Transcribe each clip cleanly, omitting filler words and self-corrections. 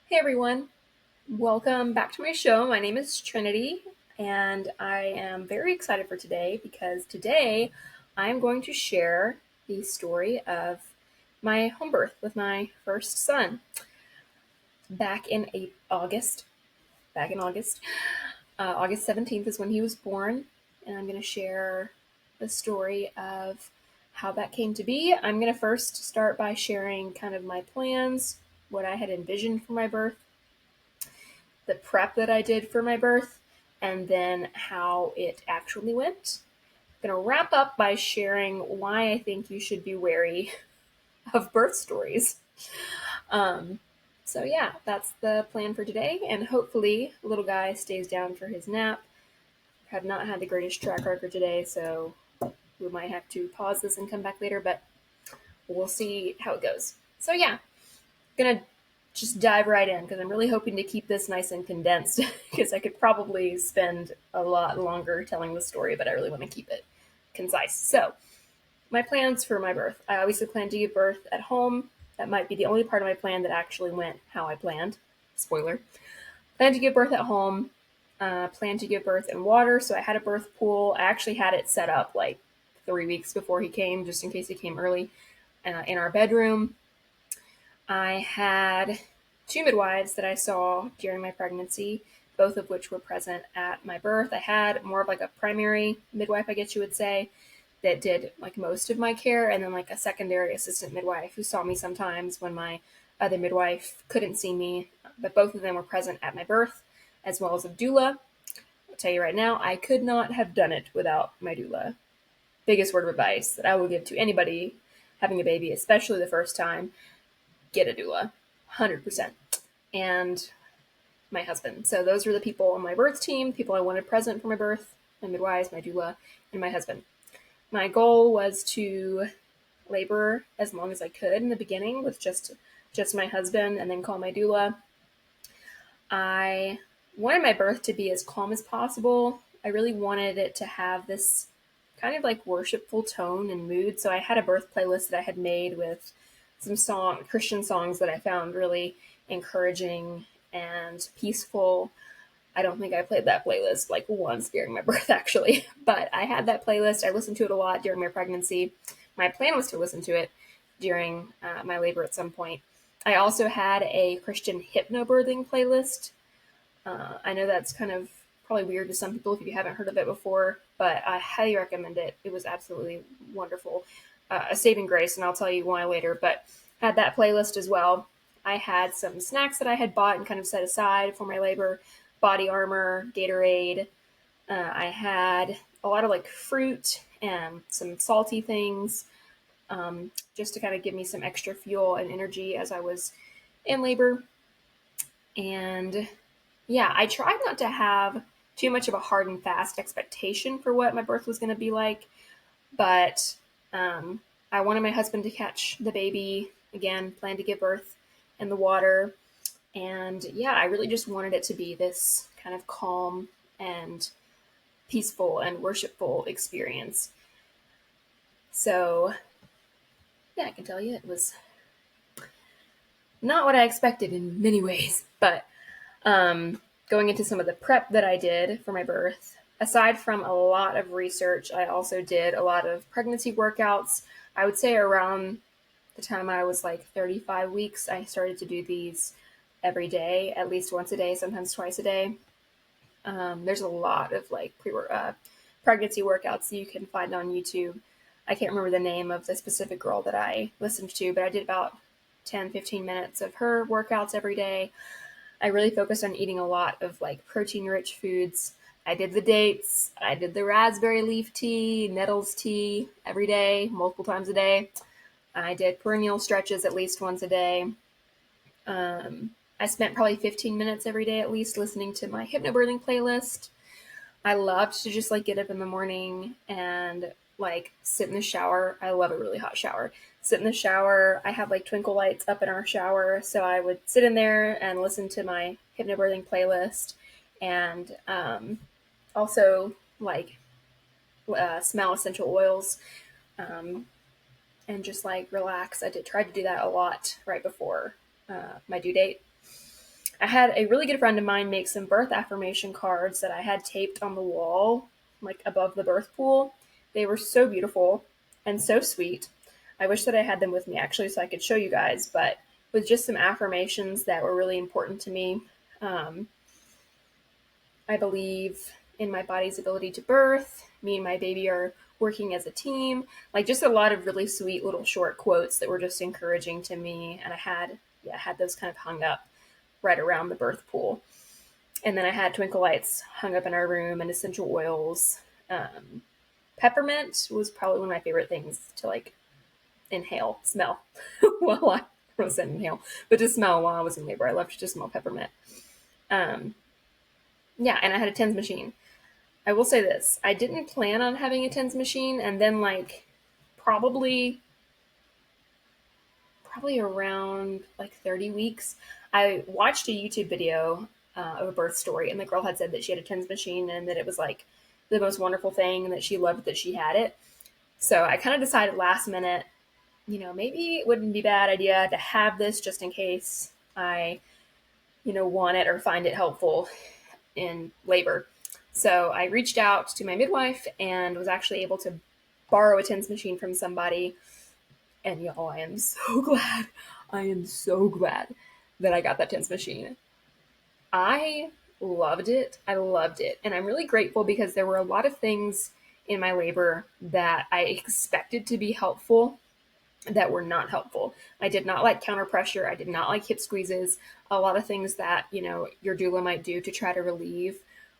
Hey everyone, welcome back to my show. My name is Trinity, and I am very excited for today because today I'm going to share the story of my home birth with my first son back in August. Back in August, August 17th is when he was born, and I'm going to share the story of how that came to be. I'm going to first start by sharing kind of my plans, what I had envisioned for my birth, the prep that I did for my birth, and then how it actually went. I'm going to wrap up by sharing why I think you should be wary of birth stories. Um, so, yeah, that's the plan for today, and hopefully, little guy stays down for his nap. Have not had the greatest track record today, so we might have to pause this and come back later, but we'll see how it goes. So, yeah, gonna just dive right in because I'm really hoping to keep this nice and condensed because I could probably spend a lot longer telling the story, but I really want to keep it concise. So, my plans for my birth. I obviously plan to give birth at home. That might be the only part of my plan that actually went how I planned. Spoiler. Plan to give birth at home. Plan to give birth in water. So I had a birth pool. I actually had it set up like 3 weeks before he came, just in case he came early, in our bedroom. I had two midwives that I saw during my pregnancy, both of which were present at my birth. I had more of like a primary midwife, I guess you would say, that did like most of my care, and then like a secondary assistant midwife who saw me sometimes when my other midwife couldn't see me. But both of them were present at my birth, as well as a doula. I'll tell you right now, I could not have done it without my doula. Biggest word of advice that I will give to anybody having a baby, especially the first time: get a doula, 100%. And my husband. So those were the people on my birth team, people I wanted present for my birth: my midwives, my doula, and my husband. My goal was to labor as long as I could in the beginning with just my husband, and then call my doula. I wanted my birth to be as calm as possible. I really wanted it to have this kind of like worshipful tone and mood. So I had a birth playlist that I had made with some Christian songs that I found really encouraging and peaceful. I don't think I played that playlist like once during my birth, actually, but I had that playlist. I listened to it a lot during my pregnancy. My plan was to listen to it during my labor at some point. I also had a Christian hypnobirthing playlist. I know that's kind of probably weird to some people if you haven't heard of it before, but I highly recommend it. It was absolutely wonderful. A saving grace, and I'll tell you why later, but had that playlist as well. I had some snacks that I had bought and kind of set aside for my labor: body armor, Gatorade. I had a lot of like fruit and some salty things, just to kind of give me some extra fuel and energy as I was in labor. And yeah, I tried not to have too much of a hard and fast expectation for what my birth was going to be like, but I wanted my husband to catch the baby again, planned to give birth in the water. And yeah, I really just wanted it to be this kind of calm and peaceful and worshipful experience. So yeah, I can tell you it was not what I expected in many ways, but going into some of the prep that I did for my birth, aside from a lot of research, I also did a lot of pregnancy workouts. I would say around the time I was like 35 weeks, I started to do these every day, at least once a day, sometimes twice a day. There's a lot of like pregnancy workouts that you can find on YouTube. I can't remember the name of the specific girl that I listened to, but I did about 10, 15 minutes of her workouts every day. I really focused on eating a lot of like protein rich foods. I did the dates. I did the raspberry leaf tea, nettles tea every day, multiple times a day. I did perennial stretches at least once a day. I spent probably 15 minutes every day at least listening to my hypnobirthing playlist. I loved to just like get up in the morning and like sit in the shower. I love a really hot shower. Sit in the shower. I have like twinkle lights up in our shower, so I would sit in there and listen to my hypnobirthing playlist, and also like smell essential oils, um, and just like relax. Tried to do that a lot right before my due date. I had a really good friend of mine make some birth affirmation cards that I had taped on the wall, like above the birth pool. They were so beautiful and so sweet. I wish that I had them with me actually so I could show you guys, but with just some affirmations that were really important to me. Um, I believe in my body's ability to birth. Me and my baby are working as a team. Like just a lot of really sweet little short quotes that were just encouraging to me. And I had those kind of hung up right around the birth pool. And then I had twinkle lights hung up in our room and essential oils. Um, Peppermint was probably one of my favorite things to like smell while I wasn't inhale, but to smell while I was in labor. I loved to just smell peppermint. Um, yeah, and I had a TENS machine. I will say this: I didn't plan on having a TENS machine, and then probably probably around like 30 weeks, I watched a YouTube video of a birth story, and the girl had said that she had a TENS machine and that it was like the most wonderful thing and that she loved that she had it. So I kind of decided last minute, maybe it wouldn't be a bad idea to have this just in case I, want it or find it helpful in labor. So I reached out to my midwife and was actually able to borrow a TENS machine from somebody. And y'all, I am so glad. I am so glad that I got that TENS machine. I loved it. I loved it. And I'm really grateful because there were a lot of things in my labor that I expected to be helpful that were not helpful. I did not like counter pressure. I did not like hip squeezes. A lot of things that, your doula might do to try to relieve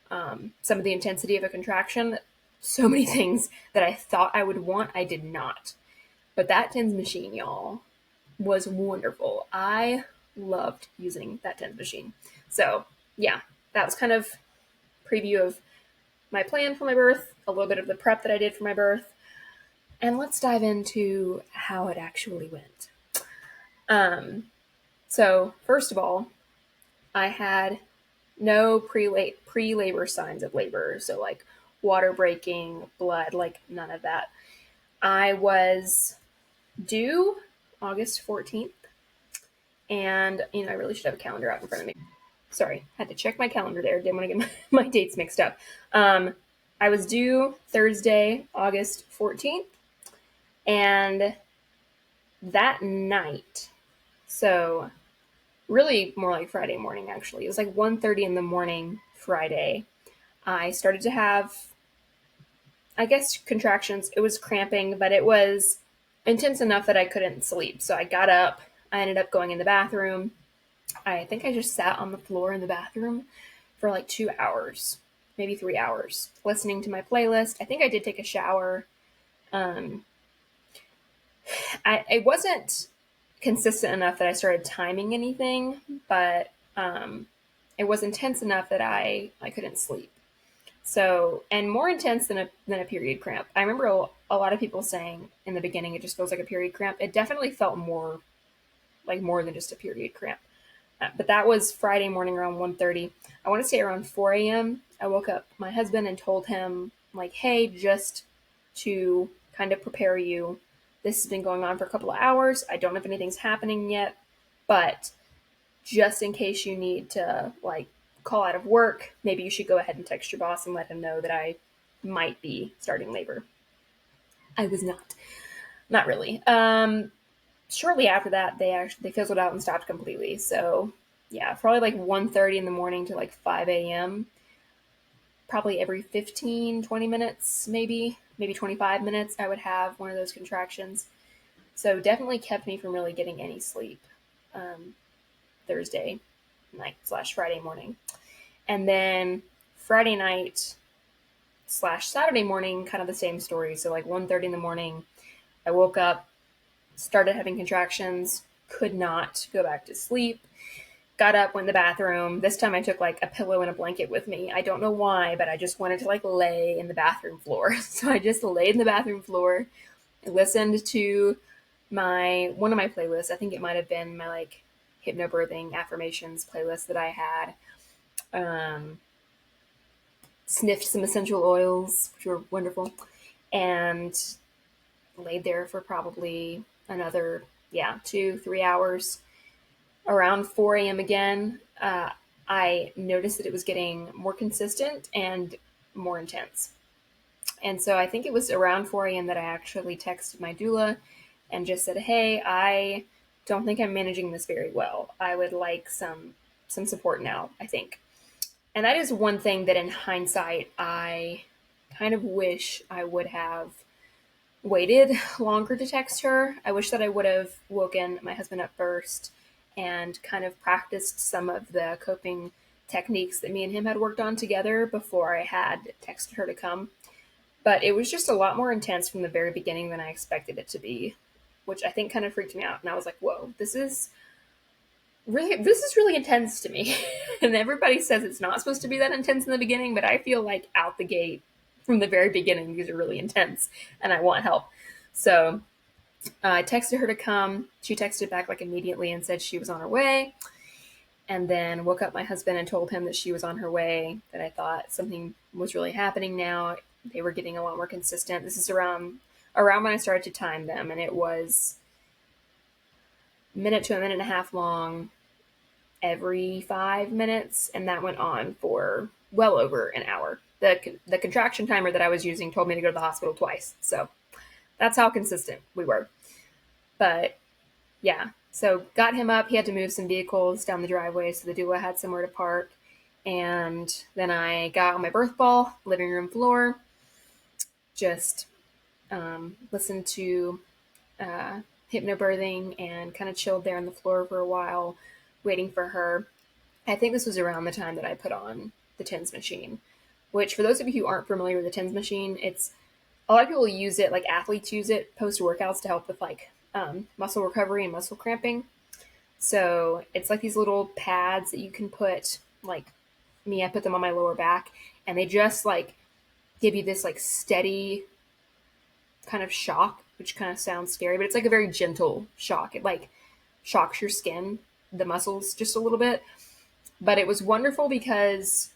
some of the intensity of a contraction. So many things that I thought I would want, I did not. But that TENS machine, y'all, was wonderful. I loved using that TENS machine. So, yeah, that was kind of preview of my plan for my birth, a little bit of the prep that I did for my birth, and let's dive into how it actually went. So first of all, I had no pre-labor signs of labor, so like water breaking, blood, like none of that. I was due August 14th, and I really should have a calendar out in front of me. Sorry, had to check my calendar there. Didn't want to get my dates mixed up. I was due Thursday, August 14th, and that night, so really more like Friday morning actually. It was like 1:30 in the morning Friday. I started to have, I guess, contractions. It was cramping, but it was intense enough that I couldn't sleep. So I got up. I ended up going in the bathroom. I think I just sat on the floor in the bathroom for like 2 hours, maybe 3 hours, listening to my playlist. I think I did take a shower. Um, it wasn't consistent enough that I started timing anything, but it was intense enough that I couldn't sleep. So, and more intense than a period cramp. I remember a lot of people saying in the beginning it just feels like a period cramp. It definitely felt more than just a period cramp. But that was Friday morning around 1:30. I want to say around 4 a.m. I woke up my husband and told him like, "Hey, just to kind of prepare you, this has been going on for a couple of hours. I don't know if anything's happening yet, but just in case you need to like call out of work, maybe you should go ahead and text your boss and let him know that I might be starting labor." I was not really. Shortly after that, they fizzled out and stopped completely. So yeah, probably like 1:30 in the morning to like 5 a.m. Probably every 15, 20 minutes, maybe 25 minutes, I would have one of those contractions. So definitely kept me from really getting any sleep Thursday night/Friday morning. And then Friday night/Saturday morning, kind of the same story. So like 1:30 in the morning, I woke up, started having contractions, could not go back to sleep, got up, went in the bathroom. This time I took like a pillow and a blanket with me. I don't know why, but I just wanted to like lay in the bathroom floor. So I just laid in the bathroom floor, listened to one of my playlists. I think it might have been my like hypnobirthing affirmations playlist that I had. Sniffed some essential oils, which were wonderful, and laid there for probably another 2-3 hours. around 4 a.m. again, I noticed that it was getting more consistent and more intense. And so I think it was around 4 a.m. that I actually texted my doula and just said, "Hey, I don't think I'm managing this very well. I would like some support now, I think." And that is one thing that in hindsight I kind of wish I would have waited longer to text her. I wish that I would have woken my husband up first and kind of practiced some of the coping techniques that me and him had worked on together before I had texted her to come. But it was just a lot more intense from the very beginning than I expected it to be, which I think kind of freaked me out. And I was like, whoa, this is really intense to me. And everybody says it's not supposed to be that intense in the beginning, but I feel like out the gate from the very beginning, these are really intense and I want help. So I texted her to come. She texted back like immediately and said she was on her way. And then woke up my husband and told him that she was on her way, that I thought something was really happening now. They were getting a lot more consistent. This is around when I started to time them, and it was a minute to a minute and a half long every 5 minutes, and that went on for well over an hour. The contraction timer that I was using told me to go to the hospital twice, so that's how consistent we were. But yeah, so got him up. He had to move some vehicles down the driveway, so the doula had somewhere to park. And then I got on my birth ball, living room floor, just listened to hypnobirthing and kind of chilled there on the floor for a while, waiting for her. I think this was around the time that I put on the TENS machine, which for those of you who aren't familiar with the TENS machine, it's a lot of people use it, like athletes use it post workouts to help with like muscle recovery and muscle cramping. So it's like these little pads that you can put, like me, I put them on my lower back, and they just like give you this like steady kind of shock, which kind of sounds scary, but it's like a very gentle shock. It like shocks your skin, the muscles just a little bit. But it was wonderful because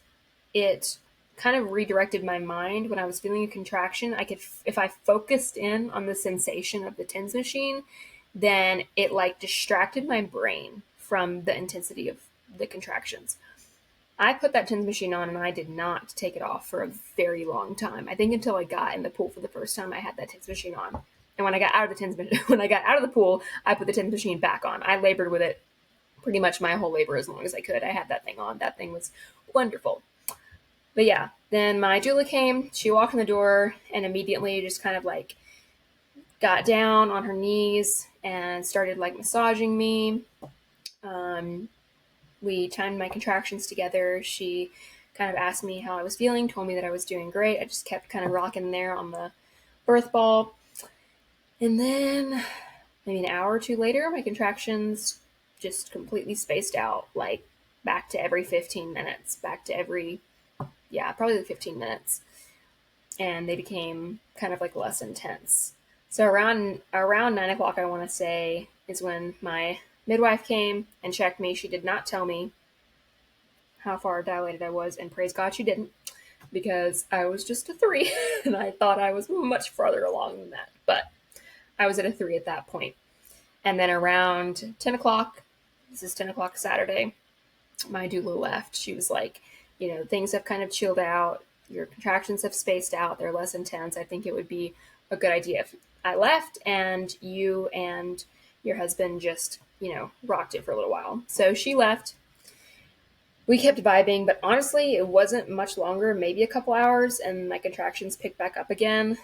it kind of redirected my mind when I was feeling a contraction. I could, if I focused in on the sensation of the TENS machine, then it like distracted my brain from the intensity of the contractions. I put that TENS machine on and I did not take it off for a very long time. I think until I got in the pool for the first time, I had that TENS machine on. And when I got out of the when I got out of the pool, I put the TENS machine back on. I labored with it pretty much my whole labor as long as I could. I had that thing on. That thing was wonderful. But yeah, then my doula came. She walked in the door and immediately just kind of like got down on her knees and started like massaging me. Um, we timed my contractions together. She kind of asked me how I was feeling, told me that I was doing great. I just kept kind of rocking there on the birth ball. And then maybe an hour or two later, my contractions just completely spaced out, like back to every 15 minutes, back to every, yeah, probably like 15 minutes. And they became kind of like less intense. So around 9 o'clock, I want to say, is when my midwife came and checked me. She did not tell me how far dilated I was, and praise God she didn't, because I was just a 3, and I thought I was much farther along than that. But I was at a 3 at that point. And then around 10 o'clock, this is 10 o'clock Saturday, my doula left. She was like, things have kind of chilled out. Your contractions have spaced out. They're less intense. I think it would be a good idea if I left and you and your husband just, rocked it for a little while. So she left. We kept vibing, but honestly, it wasn't much longer, maybe a couple hours, and my contractions picked back up again,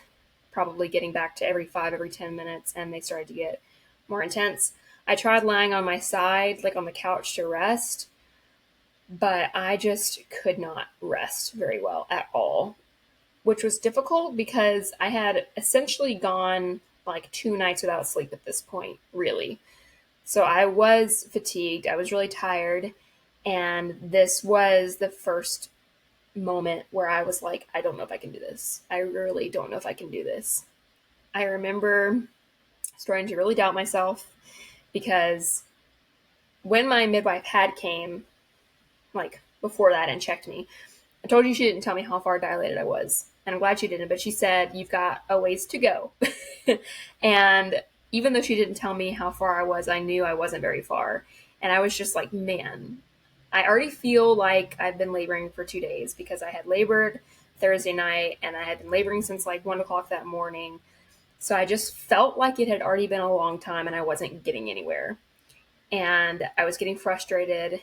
probably getting back to every 5, every 10 minutes, and they started to get more intense. I tried lying on my side, like on the couch to rest, but I just could not rest very well at all, which was difficult because I had essentially gone like 2 nights without sleep at this point, really. So I was fatigued. I was really tired. And this was the first moment where I was like, I don't know if I can do this. I really don't know if I can do this. I remember starting to really doubt myself because when my midwife had came, like before that, and checked me, I told you she didn't tell me how far dilated I was. And I'm glad she didn't, but she said, you've got a ways to go. And even though she didn't tell me how far I was, I knew I wasn't very far. And I was just like, man, I already feel like I've been laboring for 2 days because I had labored Thursday night and I had been laboring since like 1 o'clock that morning. So I just felt like it had already been a long time and I wasn't getting anywhere. And I was getting frustrated.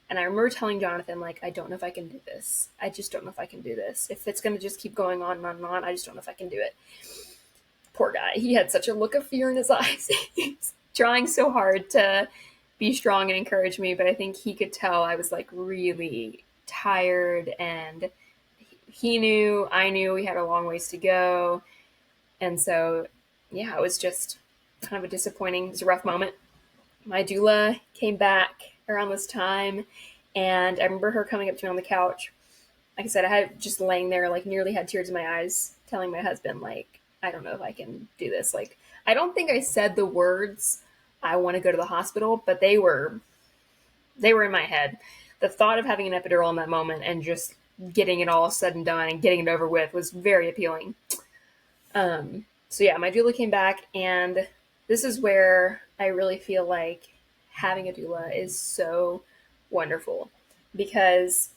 And I remember telling Jonathan, like, I don't know if I can do this. I just don't know if I can do this. If it's going to just keep going on and on and on, I just don't know if I can do it. Poor guy. He had such a look of fear in his eyes. He's trying so hard to be strong and encourage me, but I think he could tell I was like really tired, and he knew, I knew we had a long ways to go. And so, yeah, it was just kind of a disappointing, it was a rough moment. My doula came back around this time, and I remember her coming up to me on the couch. Like I said, I had just laying there, like nearly had tears in my eyes, telling my husband, like, I don't know if I can do this. Like, I don't think I said the words, I want to go to the hospital, but they were in my head. The thought of having an epidural in that moment and just getting it all said and done and getting it over with was very appealing. So yeah, my doula came back, and this is where I really feel like having a doula is so wonderful because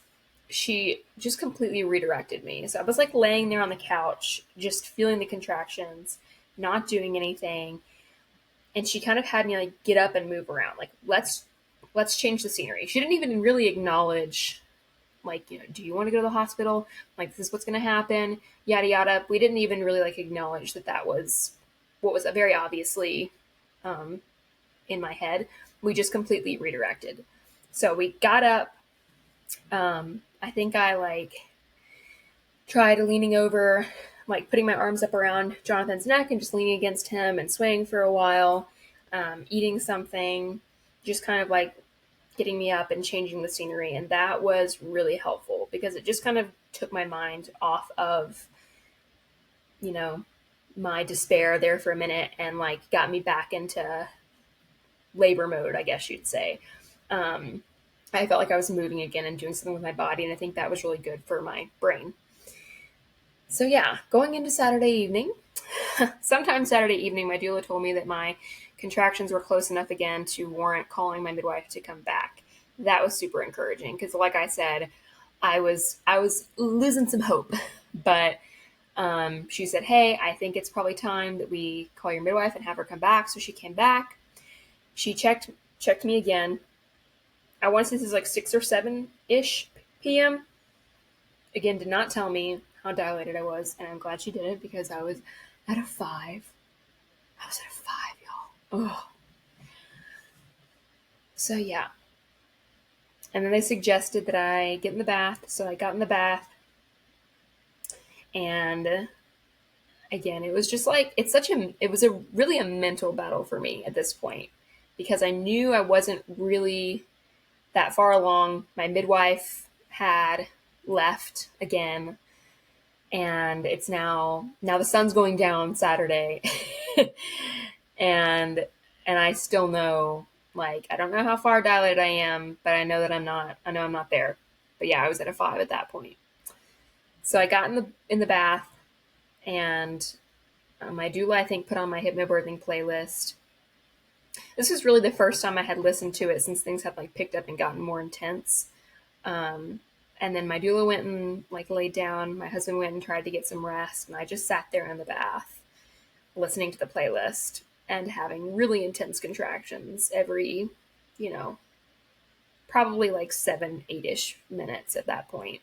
she just completely redirected me. So I was like laying there on the couch, just feeling the contractions, not doing anything, and she kind of had me like get up and move around. Like let's change the scenery. She didn't even really acknowledge, like, do you want to go to the hospital? Like, this is what's going to happen, yada yada. We didn't even really like acknowledge that that was what was very obviously um, in my head. We just completely redirected. So we got up. I think I like tried leaning over, like putting my arms up around Jonathan's neck and just leaning against him and swaying for a while, eating something, just kind of like getting me up and changing the scenery. And that was really helpful because it just kind of took my mind off of, you know, my despair there for a minute and like got me back into labor mode, I guess you'd say. Um, I felt like I was moving again and doing something with my body. And I think that was really good for my brain. So yeah, going into Saturday evening, sometime Saturday evening, my doula told me that my contractions were close enough again to warrant calling my midwife to come back. That was super encouraging because, like I said, I was losing some hope, but she said, "Hey, I think it's probably time that we call your midwife and have her come back." So she came back. She checked me again. I want to say this is like 6 or 7 ish p.m. Again, did not tell me how dilated I was, and I'm glad she didn't because I was at a 5. I was at a 5, y'all. Ugh. So yeah. And then they suggested that I get in the bath. So I got in the bath, and again, it was just like it was a really a mental battle for me at this point because I knew I wasn't really that far along. My midwife had left again, and it's now the sun's going down Saturday. and and I still know, like, I don't know how far dilated I am, but I know I'm not there. But yeah, I was at a 5 at that point. So I got in the bath, and my doula, I think, put on my hypnobirthing playlist. This was really the first time I had listened to it since things had like picked up and gotten more intense. Um, and then my doula went and like laid down. My husband went and tried to get some rest, and I just sat there in the bath, listening to the playlist and having really intense contractions every, you know, probably like 7, 8-ish minutes at that point.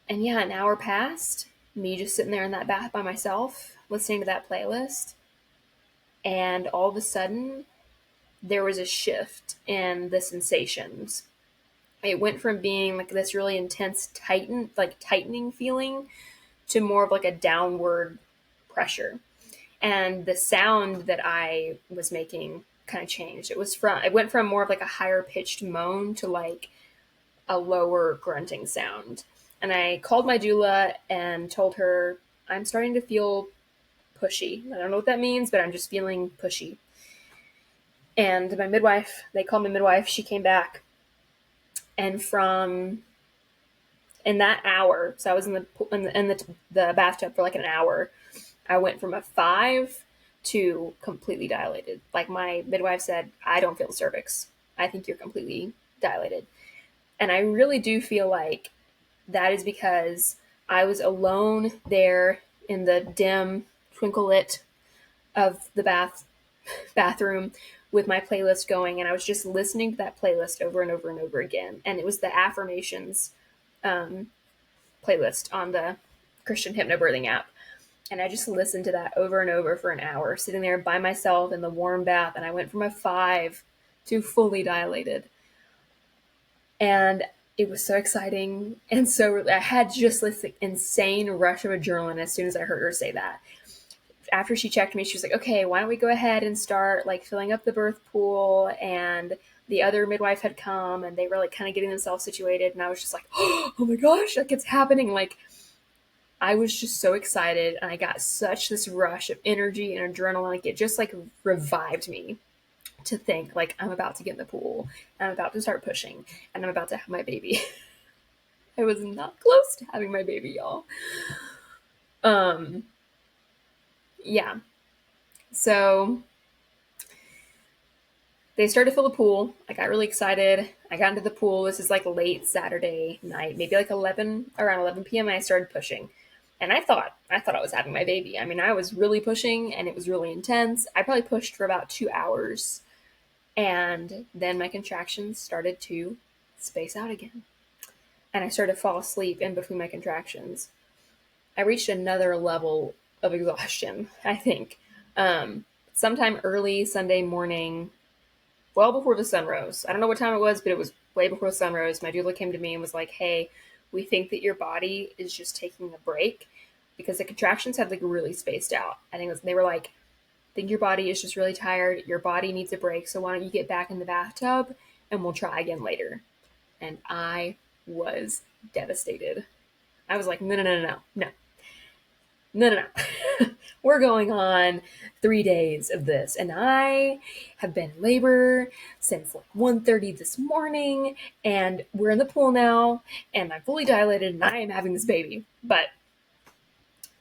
And yeah, an hour passed, me just sitting there in that bath by myself, listening to that playlist. And all of a sudden, there was a shift in the sensations. It went from being like this really intense tightening feeling to more of like a downward pressure. And the sound that I was making kind of changed. It went from more of like a higher pitched moan to like a lower grunting sound. And I called my doula and told her I'm starting to feel pushy. I don't know what that means, but I'm just feeling pushy. And they called my midwife. She came back, and from in that hour, so I was in the bathtub for like an hour. I went from a 5 to completely dilated. Like my midwife said, I don't feel the cervix. I think you're completely dilated. And I really do feel like that is because I was alone there in the dim twinkle lit of the bathroom with my playlist going, and I was just listening to that playlist over and over and over again. And it was the affirmations um, playlist on the Christian hypnobirthing app. And I just listened to that over and over for an hour, sitting there by myself in the warm bath. And I went from a 5 to fully dilated. And it was so exciting. And so I had just this insane rush of adrenaline as soon as I heard her say that. After she checked me, she was like, okay, why don't we go ahead and start like filling up the birth pool? And the other midwife had come and they were like kind of getting themselves situated. And I was just like, oh my gosh, like it's happening. Like I was just so excited and I got such this rush of energy and adrenaline. Like it just like revived me to think like I'm about to get in the pool and I'm about to start pushing and I'm about to have my baby. I was not close to having my baby, y'all. Um, yeah. So they started to fill the pool. I got really excited. I got into the pool. This is like late Saturday night, maybe like around 11 p.m. And I started pushing. And I thought I was having my baby. I mean, I was really pushing and it was really intense. I probably pushed for about 2 hours. And then my contractions started to space out again. And I started to fall asleep in between my contractions. I reached another level of exhaustion, I think. Sometime early Sunday morning, well before the sun rose. I don't know what time it was, but it was way before the sun rose. My doula came to me and was like, hey, we think that your body is just taking a break because the contractions had like really spaced out. I think they were like, I think your body is just really tired. Your body needs a break. So why don't you get back in the bathtub and we'll try again later. And I was devastated. I was like, no. We're going on 3 days of this. And I have been in labor since like 1:30 this morning. And we're in the pool now. And I'm fully dilated and I am having this baby. But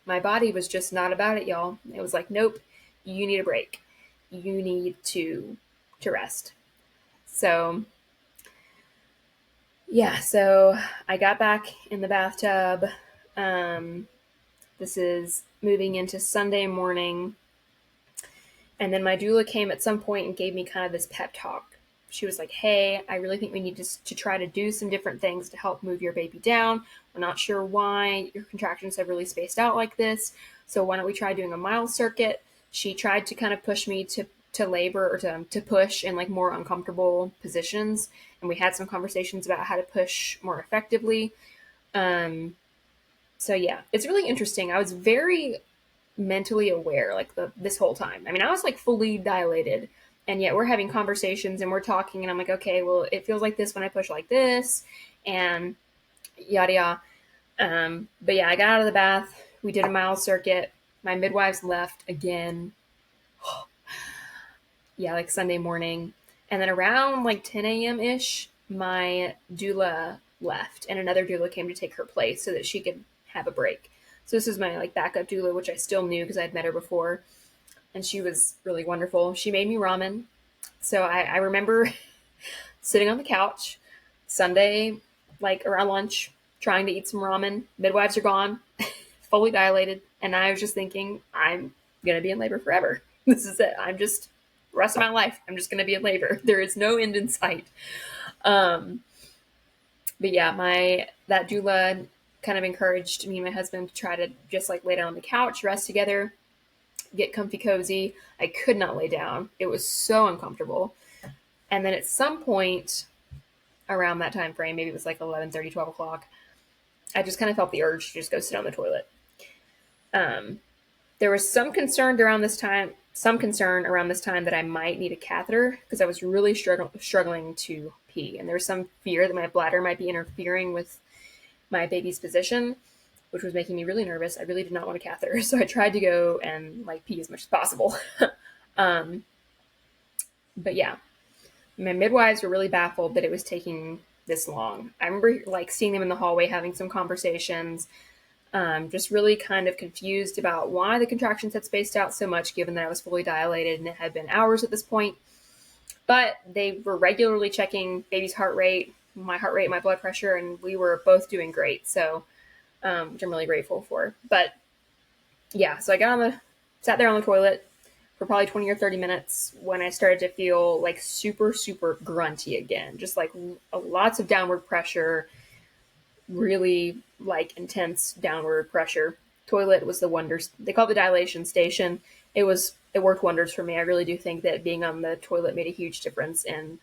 my body was just not about it, y'all. It was like, nope, you need a break. You need to rest. So yeah, so I got back in the bathtub. This is moving into Sunday morning. And then my doula came at some point and gave me kind of this pep talk. She was like, hey, I really think we need to try to do some different things to help move your baby down. We're not sure why your contractions have really spaced out like this. So why don't we try doing a mile circuit? She tried to kind of push me to labor or to push in like more uncomfortable positions. And we had some conversations about how to push more effectively. So yeah, it's really interesting. I was very mentally aware like this whole time. I mean, I was like fully dilated, and yet we're having conversations and we're talking, and I'm like, okay, well, it feels like this when I push like this, and yada yada. But yeah, I got out of the bath. We did a mile circuit. My midwives left again. Yeah, like Sunday morning, and then around like 10 a.m. ish, my doula left, and another doula came to take her place so that she could have a break. So this is my like backup doula, which I still knew because I'd met her before, and she was really wonderful. She made me ramen. So I remember sitting on the couch Sunday, like around lunch, trying to eat some ramen. Midwives are gone, fully dilated, and I was just thinking, I'm gonna be in labor forever. This is it. I'm just rest of my life. I'm just gonna be in labor. There is no end in sight. Um, but yeah, my that doula kind of encouraged me and my husband to try to just like lay down on the couch, rest together, get comfy cozy. I could not lay down. It was so uncomfortable. And then at some point around that time frame, maybe it was like 11:30, 12 o'clock, I just kind of felt the urge to just go sit on the toilet. Um, there was some concern around this time that I might need a catheter because I was really struggling to pee. And there was some fear that my bladder might be interfering with my baby's position, which was making me really nervous. I really did not want a catheter. So I tried to go and like pee as much as possible. um, but yeah, my midwives were really baffled that it was taking this long. I remember like seeing them in the hallway having some conversations. Just really kind of confused about why the contractions had spaced out so much, given that I was fully dilated and it had been hours at this point. But they were regularly checking baby's heart rate, my heart rate, my blood pressure, and we were both doing great. So, which I'm really grateful for. But yeah, so I sat there on the toilet for probably 20 or 30 minutes when I started to feel like super, super grunty again. Just like lots of downward pressure, really like intense downward pressure. Toilet was the wonders. They call it the dilation station. It worked wonders for me. I really do think that being on the toilet made a huge difference in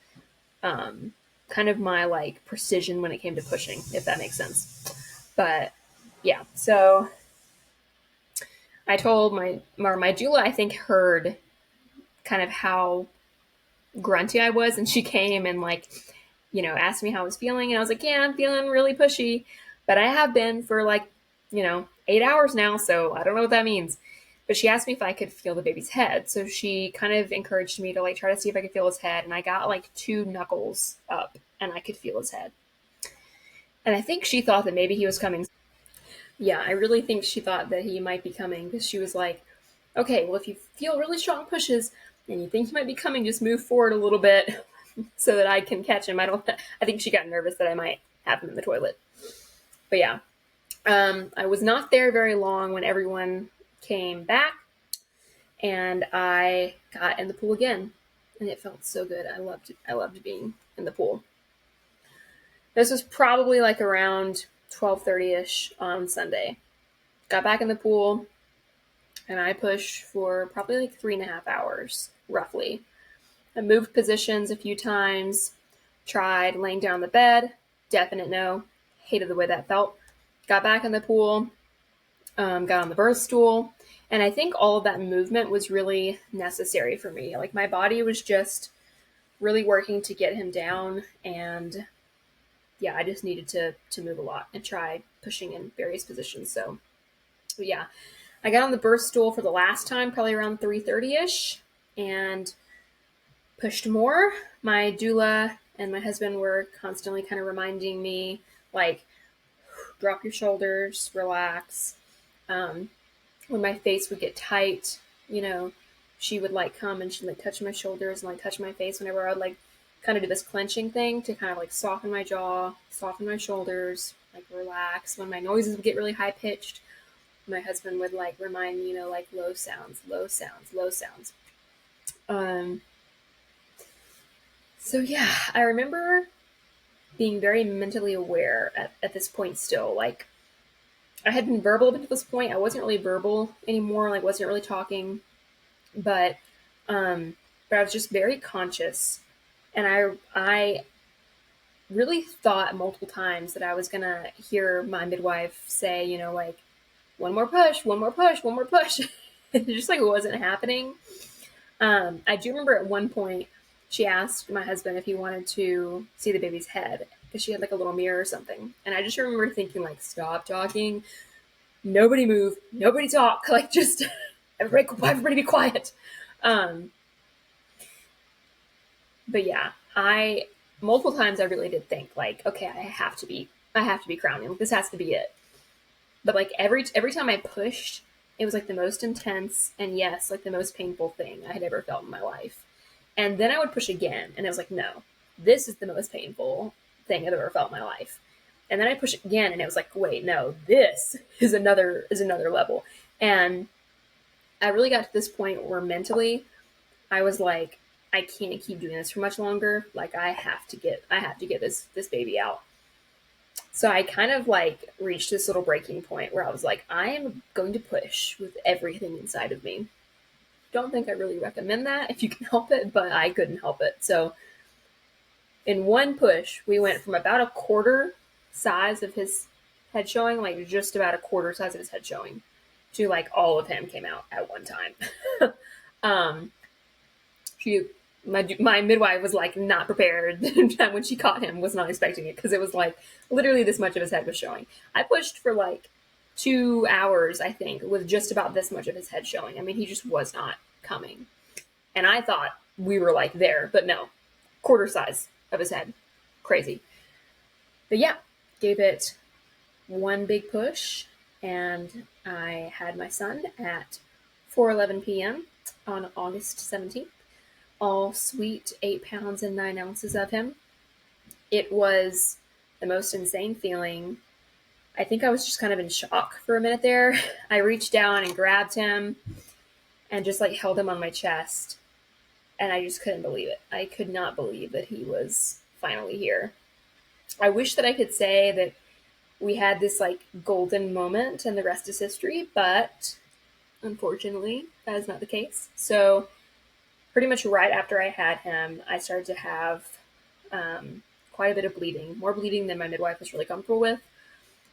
kind of my like precision when it came to pushing, if that makes sense. But yeah, so I told my doula, I think, heard kind of how grunty I was, and she came and like, asked me how I was feeling, and I was like, yeah, I'm feeling really pushy, but I have been for like, 8 hours now, so I don't know what that means. But she asked me if I could feel the baby's head, so she kind of encouraged me to like try to see if I could feel his head, and I got like 2 knuckles up, and I could feel his head, and I think she thought that maybe he was coming. Yeah, I really think she thought that he might be coming because she was like, okay, well, if you feel really strong pushes and you think he might be coming, just move forward a little bit so that I can catch him. I think she got nervous that I might have him in the toilet. But yeah, I was not there very long when everyone came back and I got in the pool again. And it felt so good. I loved being in the pool. This was probably like around 12:30ish on Sunday. Got back in the pool, and I pushed for probably like 3.5 hours, roughly. I moved positions a few times, tried laying down on the bed, definite no, hated the way that felt. Got back in the pool, got on the birth stool, and I think all of that movement was really necessary for me. Like my body was just really working to get him down, and yeah, I just needed to move a lot and try pushing in various positions. So yeah, I got on the birth stool for the last time, probably around 3:30ish, and pushed more. My doula and my husband were constantly kind of reminding me, like, drop your shoulders, relax. When my face would get tight, you know, she would like come and she'd like touch my shoulders and like touch my face whenever I'd like kind of do this clenching thing to kind of like soften my jaw, soften my shoulders, like relax. When my noises would get really high pitched, my husband would like remind me, like low sounds, low sounds, low sounds. Um, so yeah, I remember being very mentally aware at this point still. Like I had been verbal up until this point. I wasn't really verbal anymore, like wasn't really talking, but but I was just very conscious. And I really thought multiple times that I was gonna hear my midwife say, like, one more push, one more push, one more push. It just like wasn't happening. I do remember at one point she asked my husband if he wanted to see the baby's head because she had like a little mirror or something. And I just remember thinking like, stop talking, nobody move, nobody talk, like just everybody be quiet. Um, but yeah, I multiple times I really did think like, okay, I have to be crowning. This has to be it. But like every time I pushed, it was like the most intense and yes, like the most painful thing I had ever felt in my life. And then I would push again, and it was like, no, this is the most painful thing I've ever felt in my life. And then I push again, and it was like, wait, no, this is another level. And I really got to this point where mentally I was like, I can't keep doing this for much longer. Like I have to get this baby out. So I kind of like reached this little breaking point where I was like, I am going to push with everything inside of me. Don't think I really recommend that if you can help it, but I couldn't help it. So in one push, we went from about a quarter size of his head showing, like just about a quarter size of his head showing, to like all of him came out at one time. um, she, my midwife was like not prepared when she caught him, was not expecting it because it was like literally this much of his head was showing. I pushed for like 2 hours, I think, with just about this much of his head showing. I mean, he just was not coming. And I thought we were like there, but no, quarter size of his head. Crazy. But yeah, gave it one big push and I had my son at 4:11 p.m. on August 17th. All sweet 8 pounds and 9 ounces of him. It was the most insane feeling. I think I was just kind of in shock for a minute there. I reached down and grabbed him and just like held him on my chest. And I just couldn't believe it. I could not believe that he was finally here. I wish that I could say that we had this like golden moment and the rest is history, but unfortunately, that is not the case. So, pretty much right after I had him, I started to have quite a bit of bleeding, more bleeding than my midwife was really comfortable with.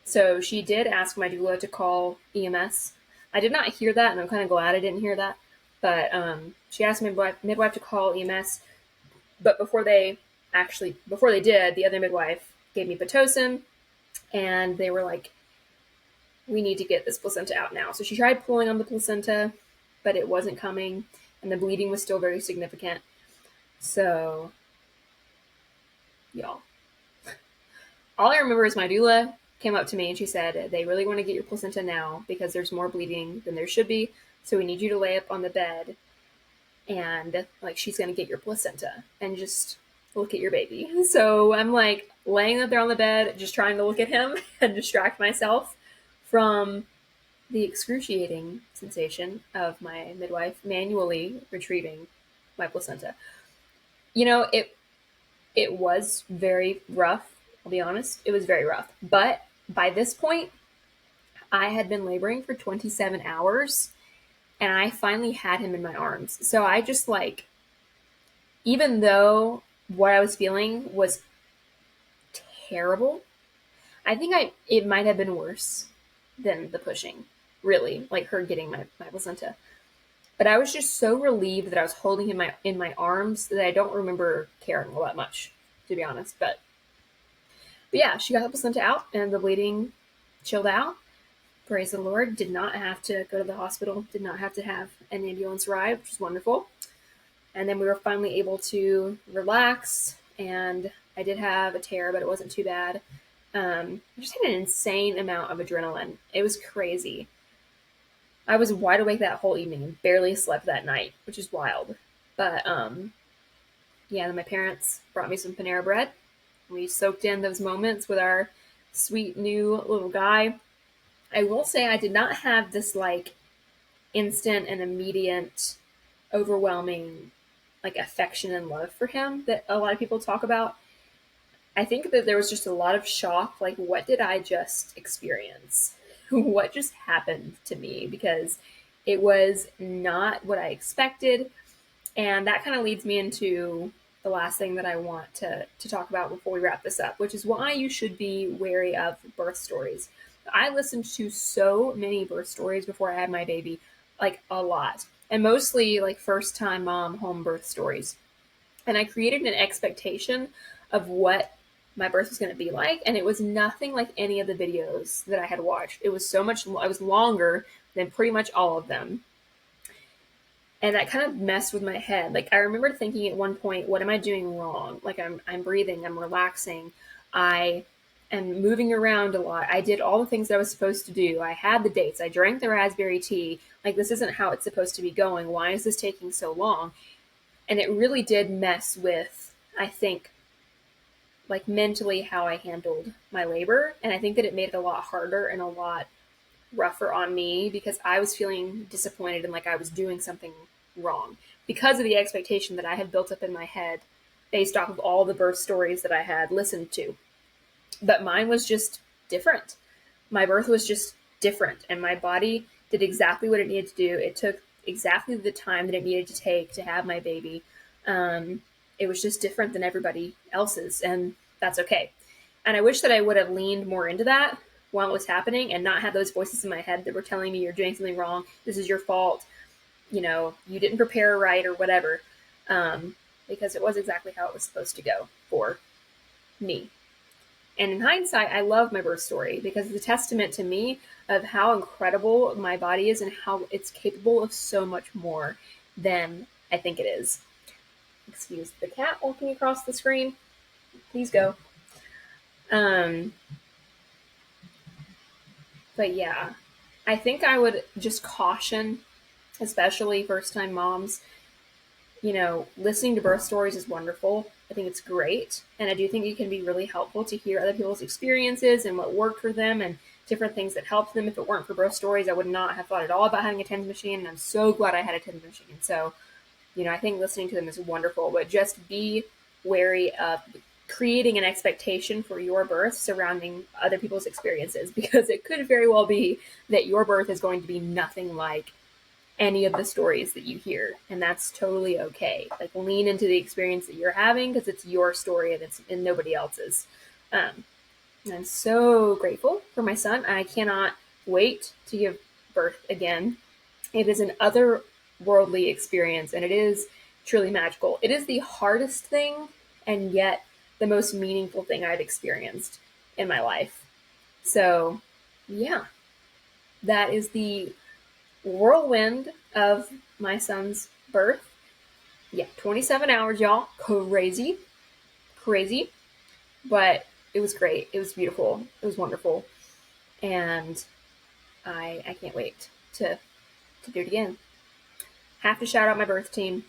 So she did ask my doula to call EMS. I did not hear that, and I'm kind of glad I didn't hear that. But she asked my midwife to call EMS. But before they did, the other midwife gave me Pitocin, and they were like, we need to get this placenta out now. So she tried pulling on the placenta, but it wasn't coming, and the bleeding was still very significant. So, y'all. All I remember is my doula came up to me and she said, they really want to get your placenta now because there's more bleeding than there should be. So we need you to lay up on the bed and like she's going to get your placenta and just look at your baby. So I'm like laying up there on the bed, just trying to look at him and distract myself from the excruciating sensation of my midwife manually retrieving my placenta. You know, it was very rough. I'll be honest. It was very rough. But by this point, I had been laboring for 27 hours and I finally had him in my arms. So I just like, even though what I was feeling was terrible, I think it might have been worse than the pushing, really, like her getting my placenta. But I was just so relieved that I was holding him in my arms that I don't remember caring all that much, to be honest. But yeah, she got the placenta out and the bleeding chilled out. Praise the Lord. Did not have to go to the hospital. Did not have to have an ambulance ride, which was wonderful. And then we were finally able to relax. And I did have a tear, but it wasn't too bad. I just had an insane amount of adrenaline. It was crazy. I was wide awake that whole evening and barely slept that night, which is wild. But yeah, then my parents brought me some Panera bread. We soaked in those moments with our sweet new little guy. I will say I did not have this like instant and immediate, overwhelming like affection and love for him that a lot of people talk about. I think that there was just a lot of shock. Like, what did I just experience? What just happened to me? Because it was not what I expected. And that kind of leads me into the last thing that I want to talk about before we wrap this up, which is why you should be wary of birth stories. I listened to so many birth stories before I had my baby, like a lot, and mostly like first time mom home birth stories. And I created an expectation of what my birth was going to be like, and it was nothing like any of the videos that I had watched. It was so much, I was longer than pretty much all of them. And that kind of messed with my head. Like I remember thinking at one point, what am I doing wrong? Like I'm breathing, I'm relaxing, I am moving around a lot. I did all the things that I was supposed to do. I had the dates. I drank the raspberry tea. Like this isn't how it's supposed to be going. Why is this taking so long? And it really did mess with, I think, like mentally how I handled my labor. And I think that it made it a lot harder and a lot rougher on me because I was feeling disappointed and like I was doing something wrong because of the expectation that I had built up in my head based off of all the birth stories that I had listened to. But mine was just different. My birth was just different, and my body did exactly what it needed to do. It took exactly the time that it needed to take to have my baby. It was just different than everybody else's, and that's okay. And I wish that I would have leaned more into that while it was happening and not have those voices in my head that were telling me you're doing something wrong. This is your fault. You know, you didn't prepare right or whatever. Because it was exactly how it was supposed to go for me. And in hindsight, I love my birth story because it's a testament to me of how incredible my body is and how it's capable of so much more than I think it is. Excuse the cat walking across the screen. Please go. But yeah, I think I would just caution, especially first time moms, listening to birth stories is wonderful. I think it's great. And I do think it can be really helpful to hear other people's experiences and what worked for them and different things that helped them. If it weren't for birth stories, I would not have thought at all about having a TENS machine. And I'm so glad I had a TENS machine. So, I think listening to them is wonderful, but just be wary of creating an expectation for your birth surrounding other people's experiences, because it could very well be that your birth is going to be nothing like any of the stories that you hear, and that's totally okay. Like, lean into the experience that you're having because it's your story and it's and nobody else's. And I'm so grateful for my son. I cannot wait to give birth again. It is an otherworldly experience, and it is truly magical. It is the hardest thing, and yet the most meaningful thing I've experienced in my life. So, yeah, that is the whirlwind of my son's birth. Yeah, 27 hours, y'all. Crazy, crazy. But it was great. It was beautiful. It was wonderful. And I can't wait to do it again. Have to shout out my birth team.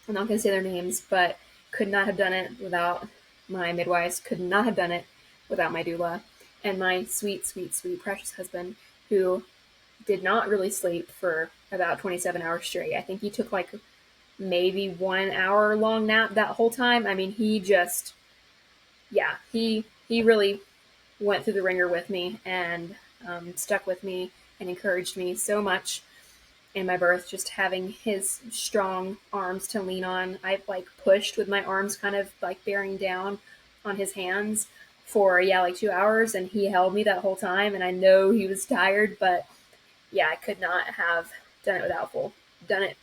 I'm not going to say their names, but could not have done it without my midwives, could not have done it without my doula, and my sweet, sweet, sweet, precious husband, who did not really sleep for about 27 hours straight. I think he took like maybe 1 hour long nap that whole time. I mean, he just, yeah, he really went through the ringer with me and stuck with me and encouraged me so much in my birth, just having his strong arms to lean on. I like pushed with my arms kind of like bearing down on his hands for, yeah, like 2 hours, and he held me that whole time. And I know he was tired, but yeah, I could not have done it without done it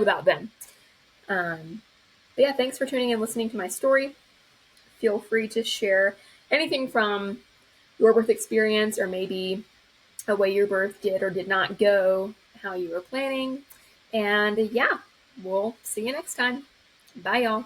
without them. But yeah, thanks for tuning in, listening to my story. Feel free to share anything from your birth experience, or maybe a way your birth did or did not go, how you were planning. And yeah, we'll see you next time. Bye, y'all.